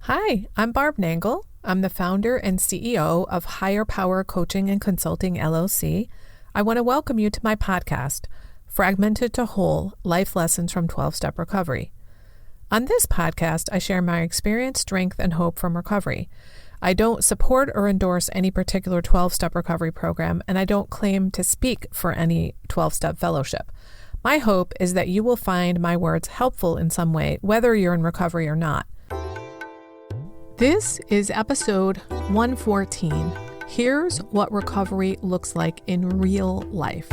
Hi, I'm Barb Nangle. I'm the founder and CEO of Higher Power Coaching and Consulting, LLC. I want to welcome you to my podcast, Fragmented to Whole, Life Lessons from 12-Step Recovery. On this podcast, I share my experience, strength, and hope from recovery. I don't support or endorse any particular 12-step recovery program, and I don't claim to speak for any 12-step fellowship. My hope is that you will find my words helpful in some way, whether you're in recovery or not. This is episode 114. Here's what recovery looks like in real life.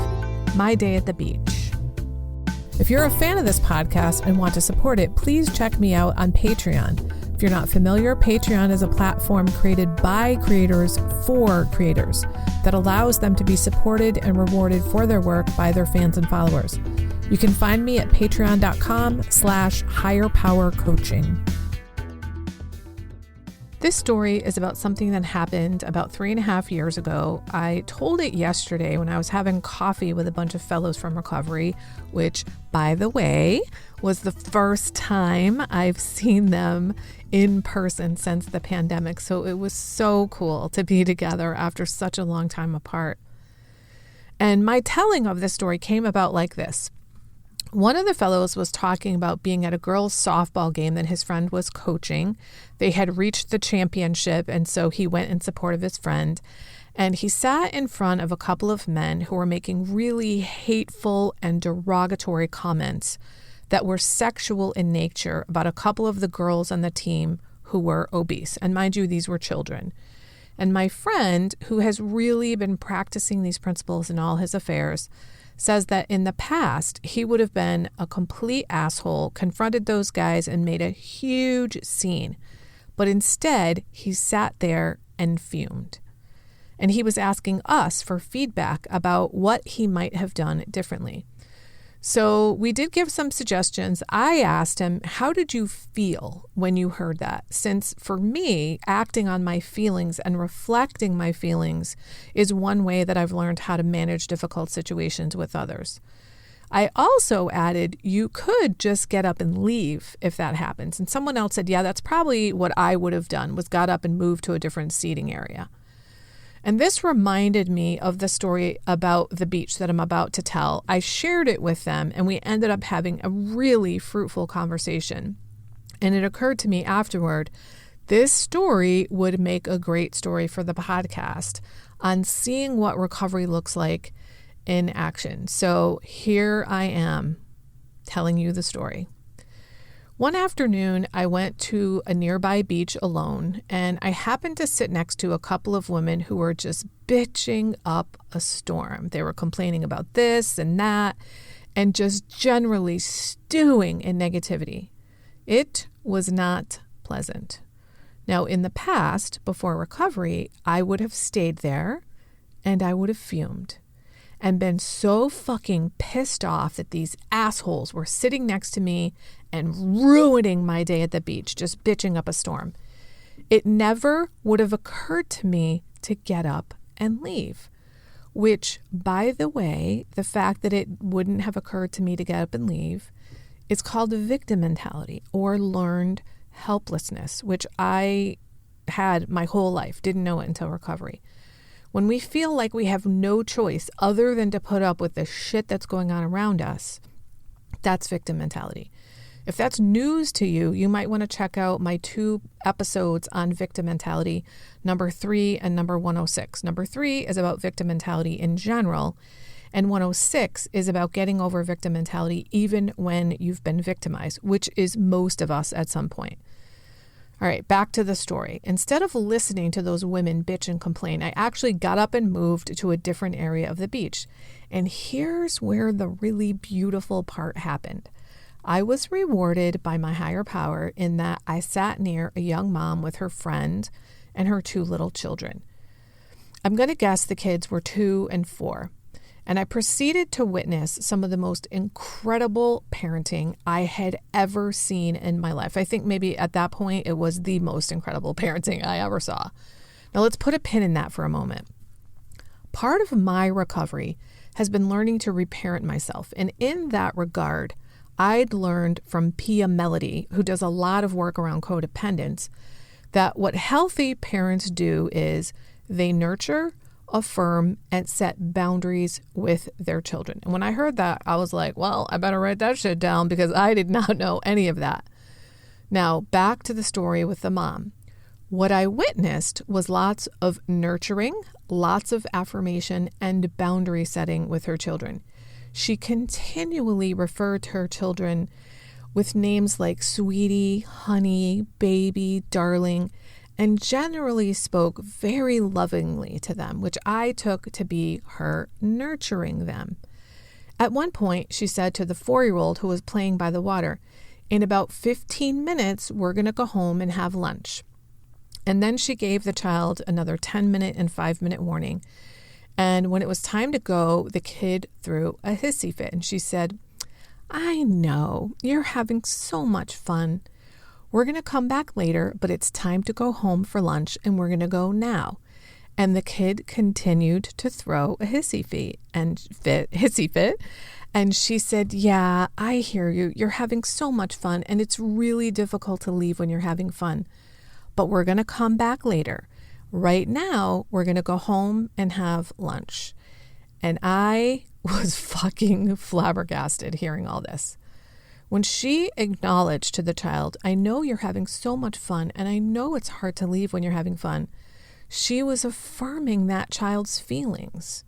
My day at the beach. If you're a fan of this podcast and want to support it, please check me out on Patreon. If you're not familiar, Patreon is a platform created by creators for creators that allows them to be supported and rewarded for their work by their fans and followers. You can find me at patreon.com/higherpowercoaching. This story is about something that happened about 3.5 years ago. I told it yesterday when I was having coffee with a bunch of fellows from recovery, which, by the way, was the first time I've seen them in person since the pandemic. So it was so cool to be together after such a long time apart. And my telling of this story came about like this. One of the fellows was talking about being at a girls' softball game that his friend was coaching. They had reached the championship, and so he went in support of his friend. And he sat in front of a couple of men who were making really hateful and derogatory comments that were sexual in nature about a couple of the girls on the team who were obese. And mind you, these were children. And my friend, who has really been practicing these principles in all his affairs, says that in the past, he would have been a complete asshole, confronted those guys, and made a huge scene. But instead, he sat there and fumed. And he was asking us for feedback about what he might have done differently. So we did give some suggestions. I asked him, how did you feel when you heard that? Since for me, acting on my feelings and reflecting my feelings is one way that I've learned how to manage difficult situations with others. I also added, you could just get up and leave if that happens. And someone else said, yeah, that's probably what I would have done, was got up and moved to a different seating area. And this reminded me of the story about the beach that I'm about to tell. I shared it with them, and we ended up having a really fruitful conversation. And it occurred to me afterward, this story would make a great story for the podcast on seeing what recovery looks like in action. So here I am telling you the story. One afternoon, I went to a nearby beach alone, and I happened to sit next to a couple of women who were just bitching up a storm. They were complaining about this and that, and just generally stewing in negativity. It was not pleasant. Now, in the past, before recovery, I would have stayed there, and I would have fumed and been so fucking pissed off that these assholes were sitting next to me and ruining my day at the beach, just bitching up a storm. It never would have occurred to me to get up and leave, which, by the way, the fact that it wouldn't have occurred to me to get up and leave is called victim mentality or learned helplessness, which I had my whole life, didn't know it until recovery. When we feel like we have no choice other than to put up with the shit that's going on around us, that's victim mentality. If that's news to you, you might want to check out my 2 episodes on victim mentality, number 3 and number 106. Number 3 is about victim mentality in general, and 106 is about getting over victim mentality even when you've been victimized, which is most of us at some point. All right, back to the story. Instead of listening to those women bitch and complain, I actually got up and moved to a different area of the beach. And here's where the really beautiful part happened. I was rewarded by my higher power in that I sat near a young mom with her friend and her 2 little children. I'm going to guess the kids were 2 and 4. And I proceeded to witness some of the most incredible parenting I had ever seen in my life. I think maybe at that point it was the most incredible parenting I ever saw. Now let's put a pin in that for a moment. Part of my recovery has been learning to reparent myself. And in that regard, I'd learned from Pia Melody, who does a lot of work around codependence, that what healthy parents do is they nurture, affirm, and set boundaries with their children. And when I heard that, I was like, well, I better write that shit down because I did not know any of that. Now, back to the story with the mom. What I witnessed was lots of nurturing, lots of affirmation, and boundary setting with her children. She continually referred to her children with names like sweetie, honey, baby, darling, and generally spoke very lovingly to them, which I took to be her nurturing them. At one point, she said to the 4-year-old who was playing by the water, "In about 15 minutes, we're going to go home and have lunch." And then she gave the child another 10-minute and 5-minute warning. And when it was time to go, the kid threw a hissy fit. And she said, "I know, you're having so much fun. We're going to come back later, but it's time to go home for lunch, and we're going to go now." And the kid continued to throw a hissy fit. And she said, "Yeah, I hear you. You're having so much fun, and it's really difficult to leave when you're having fun. But we're going to come back later. Right now, we're going to go home and have lunch." And I was fucking flabbergasted hearing all this. When she acknowledged to the child, "I know you're having so much fun, and I know it's hard to leave when you're having fun," she was affirming that child's feelings.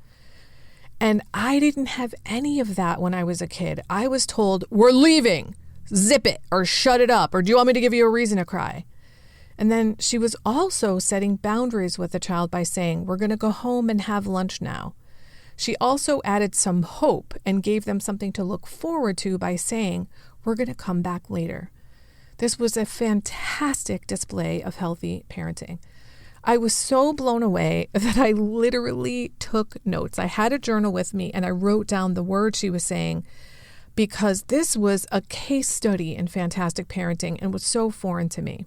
And I didn't have any of that when I was a kid. I was told, "We're leaving, zip it, or shut it up, or do you want me to give you a reason to cry?" And then she was also setting boundaries with the child by saying, "We're going to go home and have lunch now." She also added some hope and gave them something to look forward to by saying, "We're going to come back later." This was a fantastic display of healthy parenting. I was so blown away that I literally took notes. I had a journal with me and I wrote down the words she was saying because this was a case study in fantastic parenting and was so foreign to me.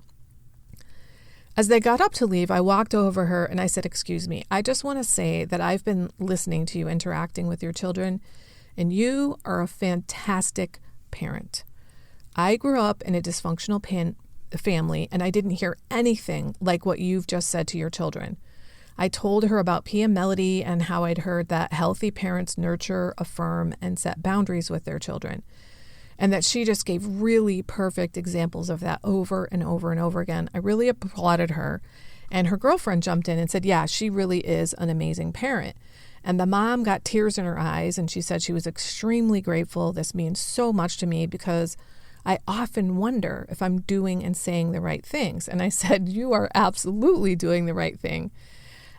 As they got up to leave, I walked over her and I said, "Excuse me, I just want to say that I've been listening to you interacting with your children, and you are a fantastic parent. I grew up in a dysfunctional family, and I didn't hear anything like what you've just said to your children." I told her about Pia Melody and how I'd heard that healthy parents nurture, affirm, and set boundaries with their children. And that she just gave really perfect examples of that over and over and over again. I really applauded her. And her girlfriend jumped in and said, "Yeah, she really is an amazing parent." And the mom got tears in her eyes, and she said she was extremely grateful. "This means so much to me because I often wonder if I'm doing and saying the right things." And I said, "You are absolutely doing the right thing."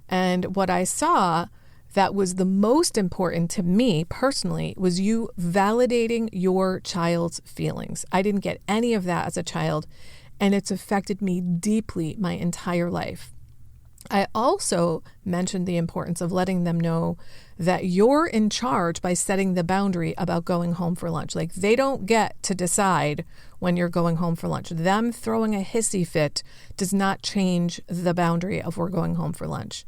And what I saw that was the most important to me personally was you validating your child's feelings. I didn't get any of that as a child, and it's affected me deeply my entire life. I also mentioned the importance of letting them know that you're in charge by setting the boundary about going home for lunch. Like, they don't get to decide when you're going home for lunch. Them throwing a hissy fit does not change the boundary of we're going home for lunch.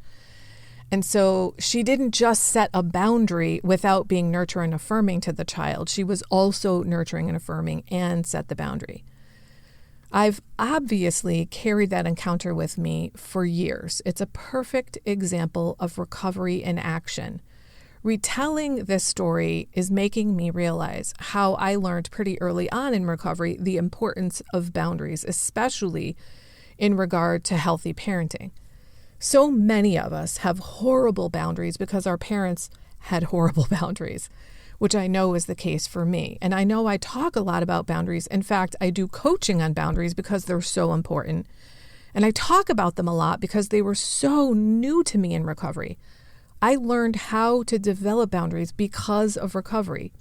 And so she didn't just set a boundary without being nurturing and affirming to the child. She was also nurturing and affirming and set the boundary. I've obviously carried that encounter with me for years. It's a perfect example of recovery in action. Retelling this story is making me realize how I learned pretty early on in recovery the importance of boundaries, especially in regard to healthy parenting. So many of us have horrible boundaries because our parents had horrible boundaries, which I know is the case for me. And I know I talk a lot about boundaries. In fact, I do coaching on boundaries because they're so important. And I talk about them a lot because they were so new to me in recovery. I learned how to develop boundaries because of recovery.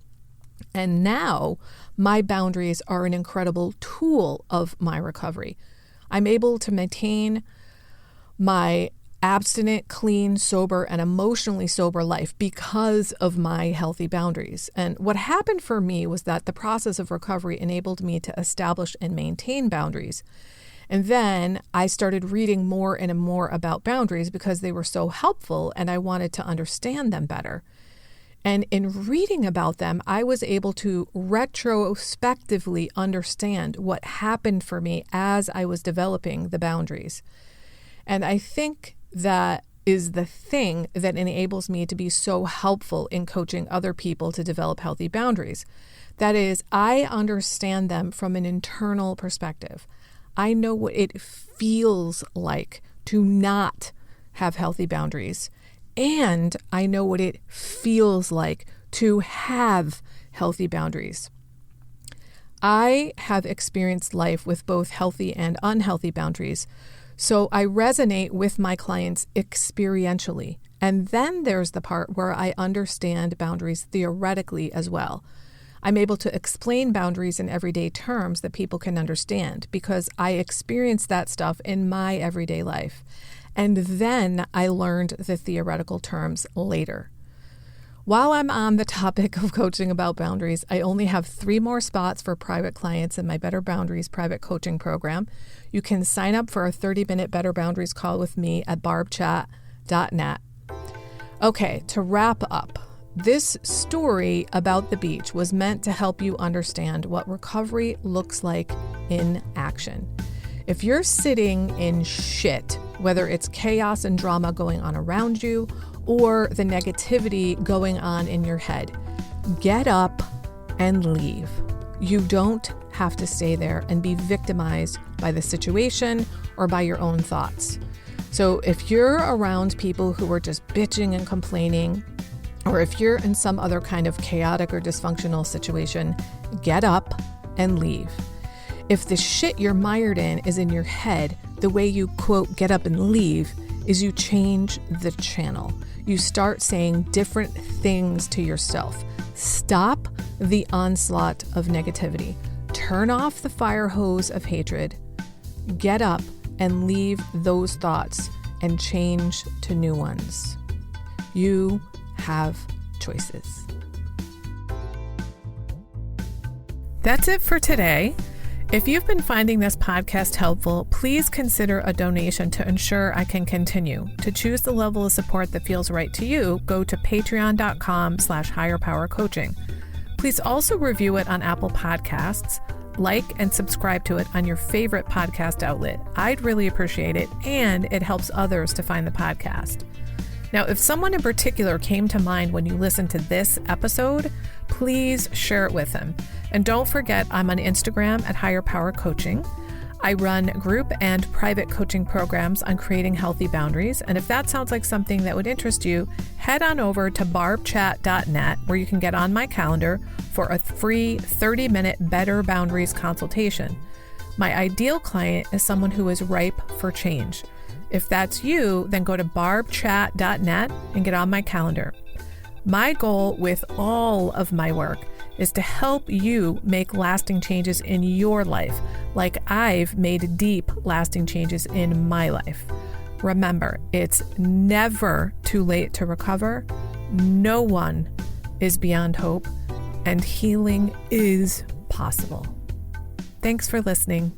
And now my boundaries are an incredible tool of my recovery. I'm able to maintain my abstinent, clean, sober, and emotionally sober life because of my healthy boundaries. And what happened for me was that the process of recovery enabled me to establish and maintain boundaries. And then I started reading more and more about boundaries because they were so helpful and I wanted to understand them better. And in reading about them, I was able to retrospectively understand what happened for me as I was developing the boundaries. And I think that is the thing that enables me to be so helpful in coaching other people to develop healthy boundaries. That is, I understand them from an internal perspective. I know what it feels like to not have healthy boundaries. And I know what it feels like to have healthy boundaries. I have experienced life with both healthy and unhealthy boundaries. So I resonate with my clients experientially. And then there's the part where I understand boundaries theoretically as well. I'm able to explain boundaries in everyday terms that people can understand because I experienced that stuff in my everyday life. And then I learned the theoretical terms later. While I'm on the topic of coaching about boundaries, I only have 3 more spots for private clients in my Better Boundaries private coaching program. You can sign up for a 30-minute Better Boundaries call with me at barbchat.net. Okay, to wrap up, this story about the beach was meant to help you understand what recovery looks like in action. If you're sitting in shit, whether it's chaos and drama going on around you or the negativity going on in your head, get up and leave. You don't have to stay there and be victimized by the situation or by your own thoughts. So if you're around people who are just bitching and complaining, or if you're in some other kind of chaotic or dysfunctional situation, get up and leave. If the shit you're mired in is in your head, the way you, quote, get up and leave is you change the channel. You start saying different things to yourself. Stop the onslaught of negativity. Turn off the fire hose of hatred. Get up and leave those thoughts and change to new ones. You have choices. That's it for today. If you've been finding this podcast helpful, please consider a donation to ensure I can continue. To choose the level of support that feels right to you, go to patreon.com/higherpowercoaching. Please also review it on Apple Podcasts, like and subscribe to it on your favorite podcast outlet. I'd really appreciate it, and it helps others to find the podcast. Now, if someone in particular came to mind when you listened to this episode, please share it with them. And don't forget, I'm on Instagram at Higher Power Coaching. I run group and private coaching programs on creating healthy boundaries. And if that sounds like something that would interest you, head on over to barbchat.net, where you can get on my calendar for a free 30-minute Better Boundaries consultation. My ideal client is someone who is ripe for change. If that's you, then go to barbchat.net and get on my calendar. My goal with all of my work is to help you make lasting changes in your life, like I've made deep, lasting changes in my life. Remember, it's never too late to recover. No one is beyond hope, and healing is possible. Thanks for listening.